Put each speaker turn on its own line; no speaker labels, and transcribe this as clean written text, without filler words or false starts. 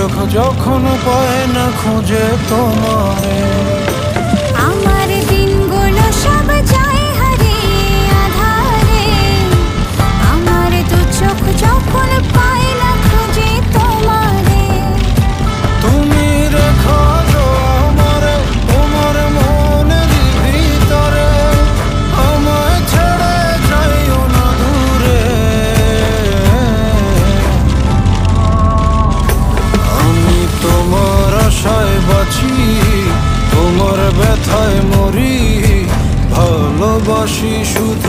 চোখ যখন পায় না খুঁজে তোমারে।
আমার দিনগুলো সব যায় হারিয়ে আধারে, আমার দু চোখ যখন পায় না খুঁজে তোমারে।
তুমি রেখো আমারে তোমার মনের ভিতরে, আমায় ছেড়ে যাইও না দূরে। আমি তোমার আশায় বাঁচি, তোমার ব্যথায় মরি, ভালোবাসি শুধু